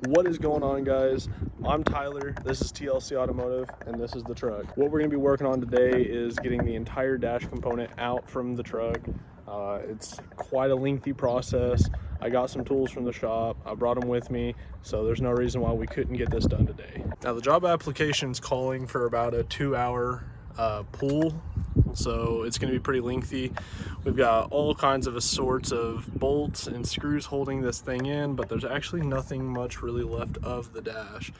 What is going on, guys? I'm Tyler, this is TLC Automotive, and this is the truck. What we're going to be working on today is getting the entire dash component out from the truck. It's quite a lengthy process. I got some tools from the shop, I brought them with me, so there's no reason why we couldn't get this done today. Now the job application's calling for about a 2-hour pull, so it's going to be pretty lengthy. We've got all kinds of sorts of bolts and screws holding this thing in, but there's actually nothing much really left of the dash.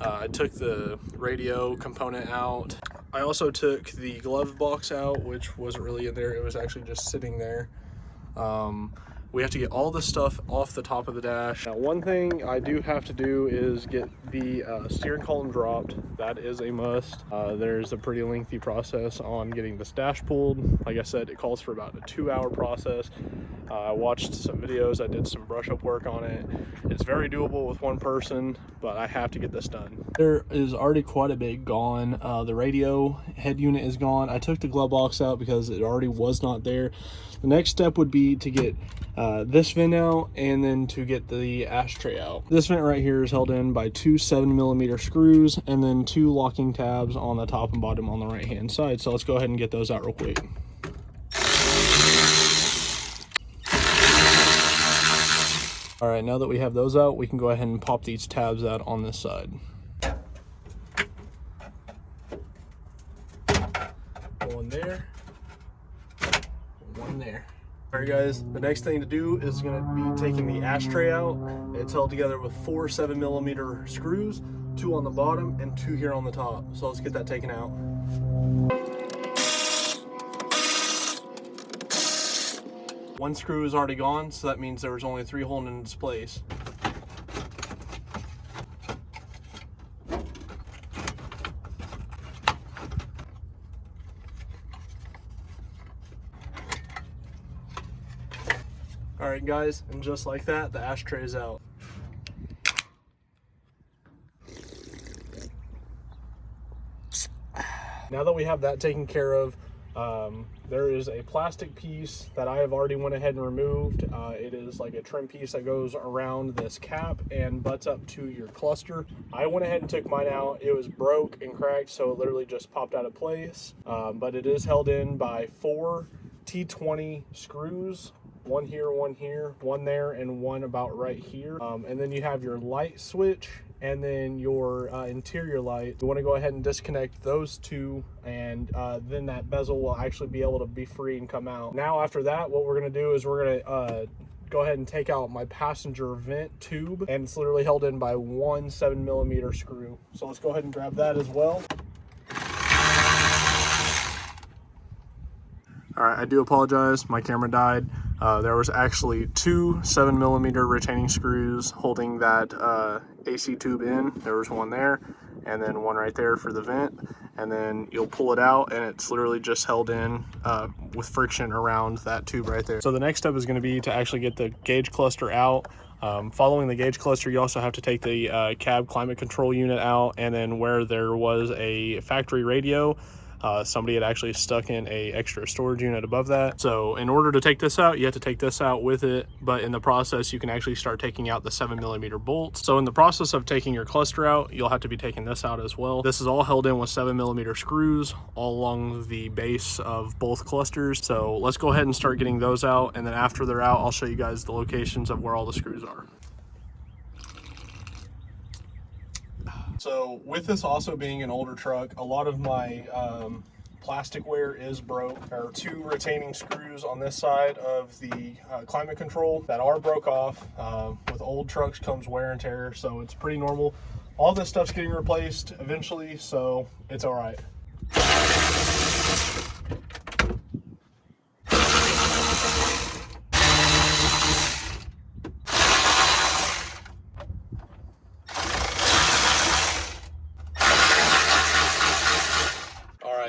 I took the radio component out. I also took the glove box out, which wasn't really in there, it was actually just sitting there. We have to get all the stuff off the top of the dash. Now, one thing I do have to do is get the steering column dropped. That is a must. There's a pretty lengthy process on getting this dash pulled. Like I said, it calls for about a 2-hour process. I watched some videos, I did some brush up work on it. It's very doable with one person, but I have to get this done. There is already quite a bit gone. The radio head unit is gone. I took the glove box out because it already was not there. The next step would be to get this vent out and then to get the ashtray out. This vent right here is held in by two 7mm screws and then two locking tabs on the top and bottom on the right hand side. So let's go ahead and get those out real quick. All right, now that we have those out, we can go ahead and pop these tabs out on this side. One there, one there. All right, guys, the next thing to do is going to be taking the ashtray out. It's held together with four 7mm screws, two on the bottom and two here on the top. So let's get that taken out. One screw is already gone, so that means there was only 3 holding in its place. All right, guys, and just like that, the ashtray is out. Now that we have that taken care of, there is a plastic piece that I have already went ahead and removed. It is like a trim piece that goes around this cap and butts up to your cluster. I went ahead and took mine out. It was broke and cracked, so it literally just popped out of place. But it is held in by 4 T20 screws. One here, one there, and one about right here. And then you have your light switch and then your interior light. You want to go ahead and disconnect those two, and then that bezel will actually be able to be free and come out. Now after that, what we're going to do is we're going to go ahead and take out my passenger vent tube, and it's literally held in by one 7mm screw. So let's go ahead and grab that as well. All right, I do apologize, my camera died. There was actually 2 7mm retaining screws holding that AC tube in. There was one there, and then one right there for the vent. And then you'll pull it out, and it's literally just held in with friction around that tube right there. So the next step is going to be to actually get the gauge cluster out. Following the gauge cluster, you also have to take the cab climate control unit out, and then where there was a factory radio, somebody had actually stuck in a extra storage unit above that. So in order to take this out, you have to take this out with it, but in the process you can actually start taking out the 7mm bolts. So in the process of taking your cluster out, you'll have to be taking this out as well. This is all held in with 7mm screws all along the base of both clusters. So let's go ahead and start getting those out, and then after they're out, I'll show you guys the locations of where all the screws are. So with this also being an older truck, a lot of my plasticware is broke. There are 2 retaining screws on this side of the climate control that are broke off. With old trucks comes wear and tear, so it's pretty normal. All this stuff's getting replaced eventually, so it's all right.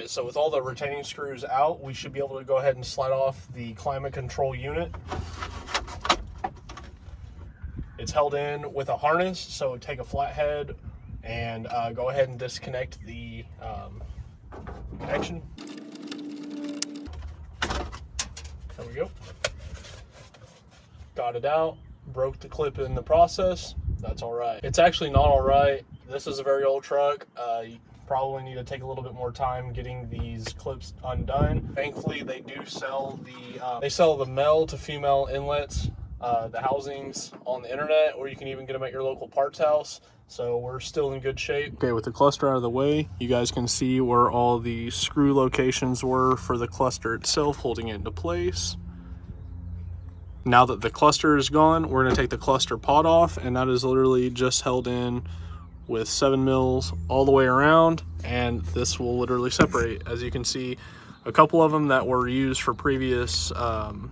So with all the retaining screws out, we should be able to go ahead and slide off the climate control unit. It's held in with a harness, so take a flathead and go ahead and disconnect the connection. There we go. Got it out, broke the clip in the process. that's all right. It's actually not all right. This is a very old truck. You probably need to take a little bit more time getting these clips undone. Thankfully, they do sell the male to female inlets, the housings on the internet, or you can even get them at your local parts house. So we're still in good shape. Okay, with the cluster out of the way, you guys can see where all the screw locations were for the cluster itself, holding it into place. Now that the cluster is gone, we're going to take the cluster pod off, and that is literally just held in with 7 mils all the way around, and this will literally separate. As you can see, a couple of them that were used for previous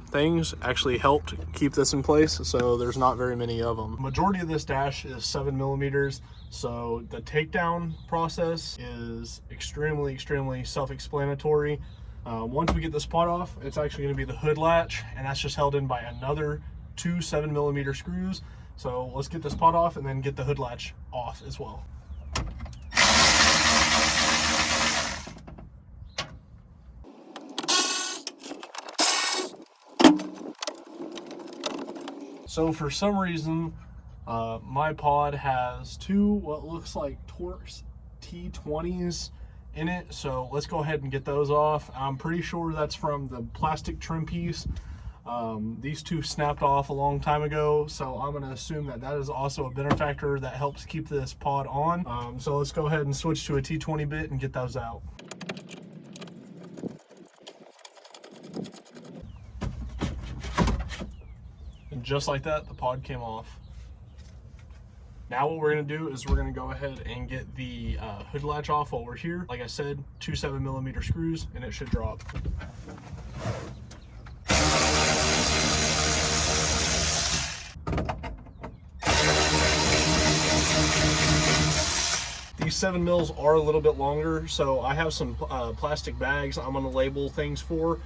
things actually helped keep this in place, so there's not very many of them. The majority of this dash is 7 millimeters, so the takedown process is extremely self-explanatory. Once we get this pod off, it's actually going to be the hood latch, and that's just held in by another 2 7mm screws. So let's get this pod off and then get the hood latch off as well. So for some reason, my pod has 2 what looks like Torx T20s in it, so let's go ahead and get those off. I'm pretty sure that's from the plastic trim piece. These 2 snapped off a long time ago, so I'm going to assume that that is also a benefactor that helps keep this pod on. So let's go ahead and switch to a T20 bit and get those out. And just like that, the pod came off. Now what we're going to do is we're going to go ahead and get the hood latch off while we're here. Like I said, 2 7mm screws, and it should drop. These 7 mils are a little bit longer, so I have some plastic bags I'm going to label things for,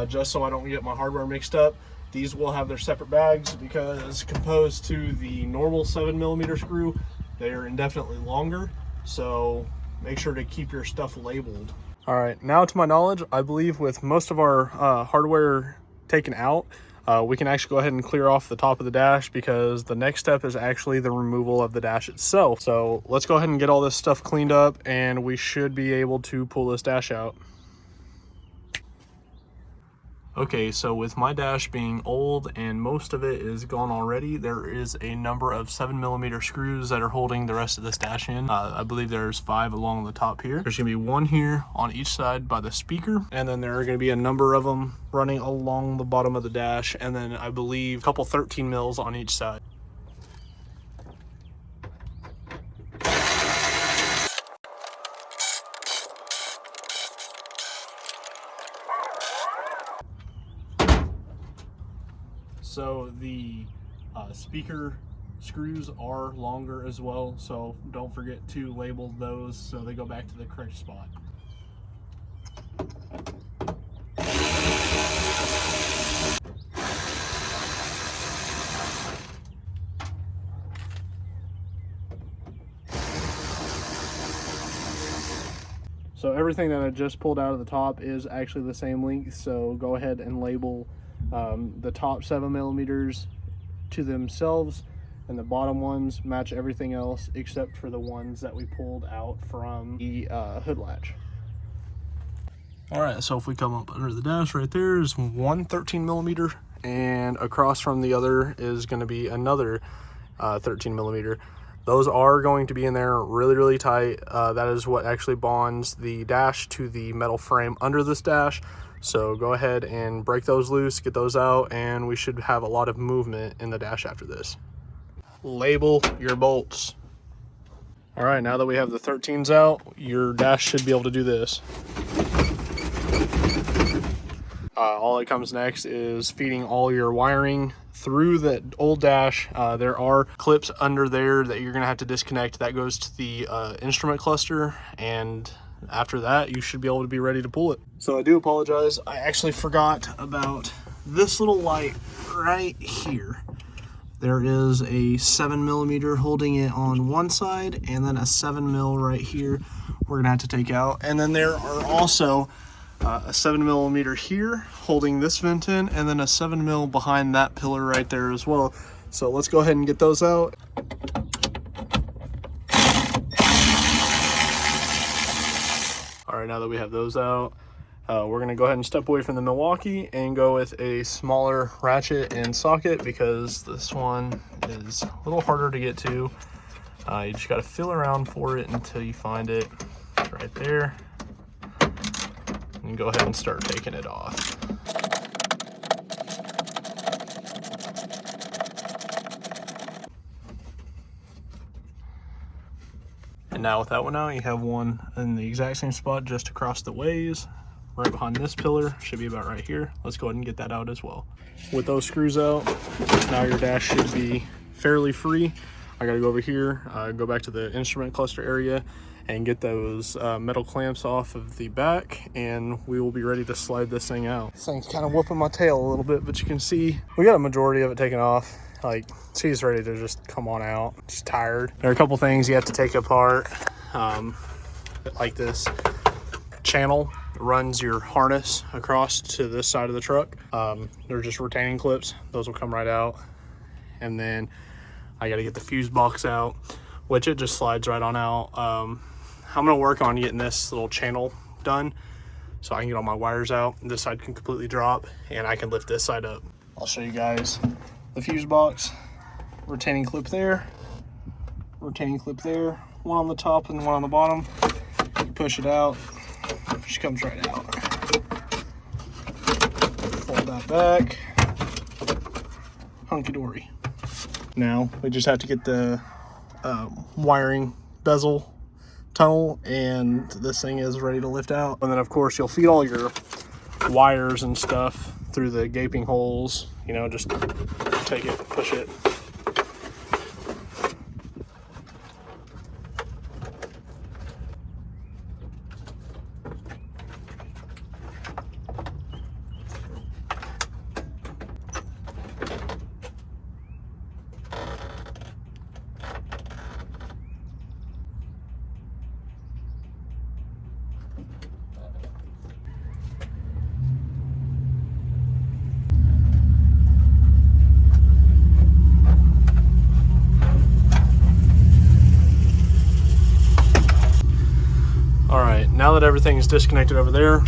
just so I don't get my hardware mixed up. These will have their separate bags because, opposed to the normal 7mm screw, they are indefinitely longer, so make sure to keep your stuff labeled. All right, now to my knowledge, I believe with most of our hardware taken out, we can actually go ahead and clear off the top of the dash, because the next step is actually the removal of the dash itself. So let's go ahead and get all this stuff cleaned up, and we should be able to pull this dash out. Okay, so with my dash being old and most of it is gone already, there is a number of 7mm screws that are holding the rest of this dash in. I believe there's 5 along the top here. There's gonna be 1 here on each side by the speaker, and then there are gonna be a number of them running along the bottom of the dash, and then I believe a couple 13 mils on each side. So the speaker screws are longer as well, so don't forget to label those so they go back to the correct spot. So everything that I just pulled out of the top is actually the same length, so go ahead and label the top 7mm to themselves, and the bottom ones match everything else except for the ones that we pulled out from the hood latch. All right, so if we come up under the dash, right there is 1 13mm, and across from the other is going to be another 13mm. Those are going to be in there really tight. That is what actually bonds the dash to the metal frame under this dash. So go ahead and break those loose, get those out, and we should have a lot of movement in the dash after this. Label your bolts. All right, now that we have the 13s out, your dash should be able to do this. All that comes next is feeding all your wiring through the old dash. There are clips under there that you're gonna have to disconnect. That goes to the instrument cluster, and after that you should be able to be ready to pull it. So I do apologize, I actually forgot about this little light right here. There is a 7mm holding it on one side, and then a 7mm right here we're gonna have to take out. And then there are also a 7mm here holding this vent in, and then a 7mm behind that pillar right there as well. So let's go ahead and get those out. right, now that we have those out, we're gonna go ahead and step away from the Milwaukee and go with a smaller ratchet and socket, because this one is a little harder to get to. You just gotta feel around for it until you find it. Right there. And go ahead and start taking it off. And now with that one out, you have one in the exact same spot just across the ways, right behind this pillar. Should be about right here. Let's go ahead and get that out as well. With those screws out, now your dash should be fairly free. I gotta go over here, go back to the instrument cluster area and get those metal clamps off of the back, and we will be ready to slide this thing out. This thing's kind of whooping my tail a little bit, but you can see we got a majority of it taken off. Like, she's ready to just come on out. She's tired. There are a couple things you have to take apart, like this channel runs your harness across to this side of the truck. They're just retaining clips. Those will come right out. And then I got to get the fuse box out, which it just slides right on out. I'm gonna work on getting this little channel done so I can get all my wires out. This side can completely drop and I can lift this side up. I'll show you guys the fuse box. Retaining clip there, retaining clip there, one on the top and one on the bottom. You push it out, she comes right out. Fold that back, hunky-dory. Now we just have to get the wiring bezel tunnel, and this thing is ready to lift out. And then of course you'll feed all your wires and stuff through the gaping holes. You know, just take it, push it. Now that everything's disconnected over there,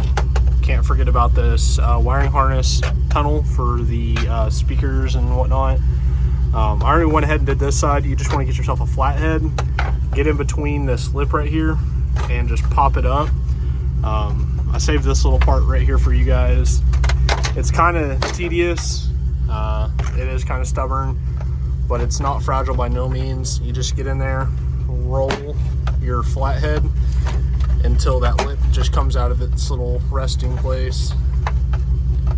can't forget about this wiring harness tunnel for the speakers and whatnot. I already went ahead and did this side. You just want to get yourself a flathead, get in between this lip right here and just pop it up. I saved this little part right here for you guys. It's kind of tedious. It is kind of stubborn, but it's not fragile by no means. You just get in there, roll your flathead until that lip just comes out of its little resting place.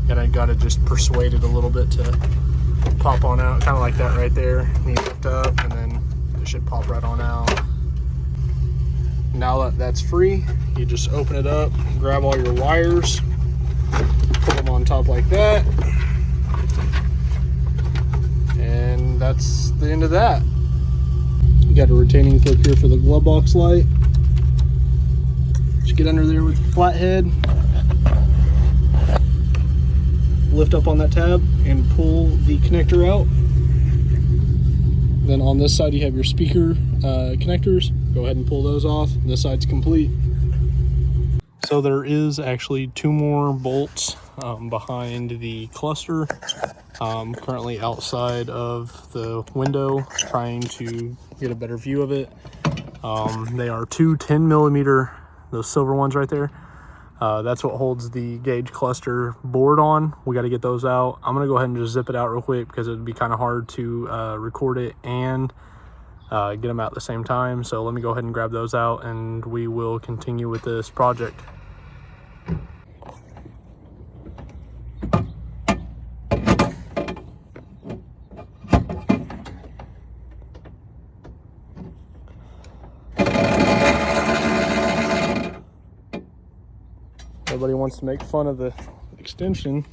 And I gotta just persuade it a little bit to pop on out, kind of like that right there. And you lift up and then it should pop right on out. Now that that's free, you just open it up, grab all your wires, put them on top like that. And that's the end of that. You got a retaining clip here for the glove box light. Just get under there with the flathead, lift up on that tab and pull the connector out. Then on this side you have your speaker connectors. Go ahead and pull those off. This side's complete. So there is actually two more bolts behind the cluster. Currently outside of the window, trying to get a better view of it. They are two 10mm, those silver ones right there. That's what holds the gauge cluster board on. We got to get those out. I'm gonna go ahead and just zip it out real quick because it would be kind of hard to record it and get them out at the same time. So let me go ahead and grab those out and we will continue with this project. Everybody wants to make fun of the extension.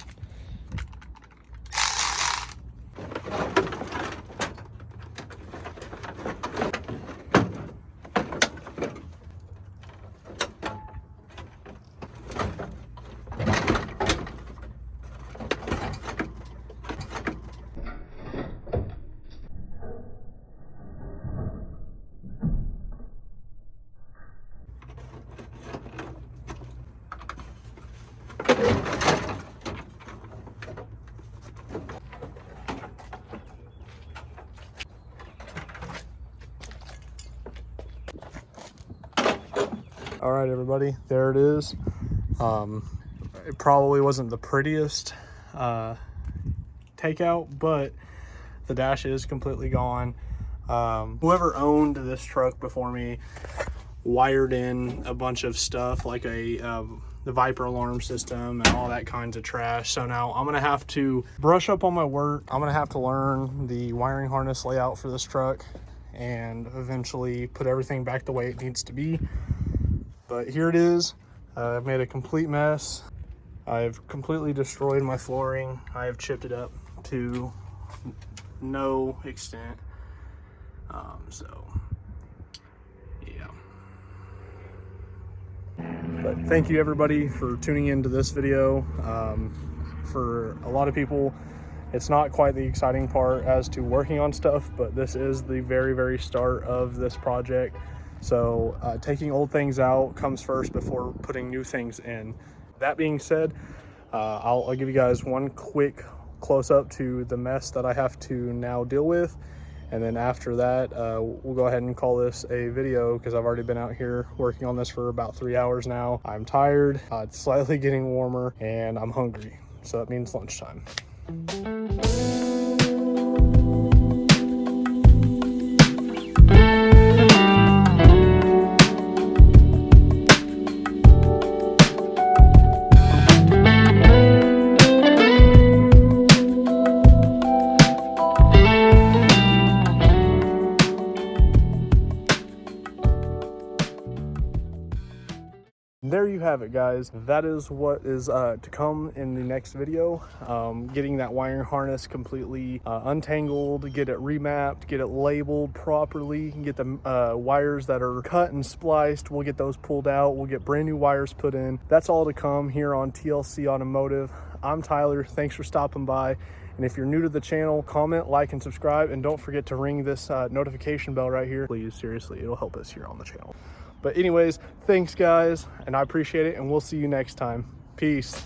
All right, everybody, there it is. It probably wasn't the prettiest takeout, but the dash is completely gone. Whoever owned this truck before me wired in a bunch of stuff like the Viper alarm system and all that kinds of trash. So now I'm gonna have to brush up on my work. I'm gonna have to learn the wiring harness layout for this truck and eventually put everything back the way it needs to be. But here it is. I've made a complete mess. I've completely destroyed my flooring. I have chipped it up to no extent. So yeah. But thank you everybody for tuning into this video. For a lot of people, it's not quite the exciting part as to working on stuff, but this is the very, very start of this project. So taking old things out comes first before putting new things in. That being said, I'll give you guys one quick close up to the mess that I have to now deal with. And then after that, we'll go ahead and call this a video because I've already been out here working on this for about 3 hours now. I'm tired, it's slightly getting warmer, and I'm hungry. So that means lunchtime. There you have it, guys. That is what is to come in the next video. Getting that wiring harness completely untangled, get it remapped, get it labeled properly, get the wires that are cut and spliced, we'll get those pulled out, we'll get brand new wires put in. That's all to come here on TLC Automotive. I'm Tyler, thanks for stopping by. And if you're new to the channel, comment, like, and subscribe, and don't forget to ring this notification bell right here. Please, seriously, it'll help us here on the channel. But anyways, thanks guys, and I appreciate it, and we'll see you next time. Peace.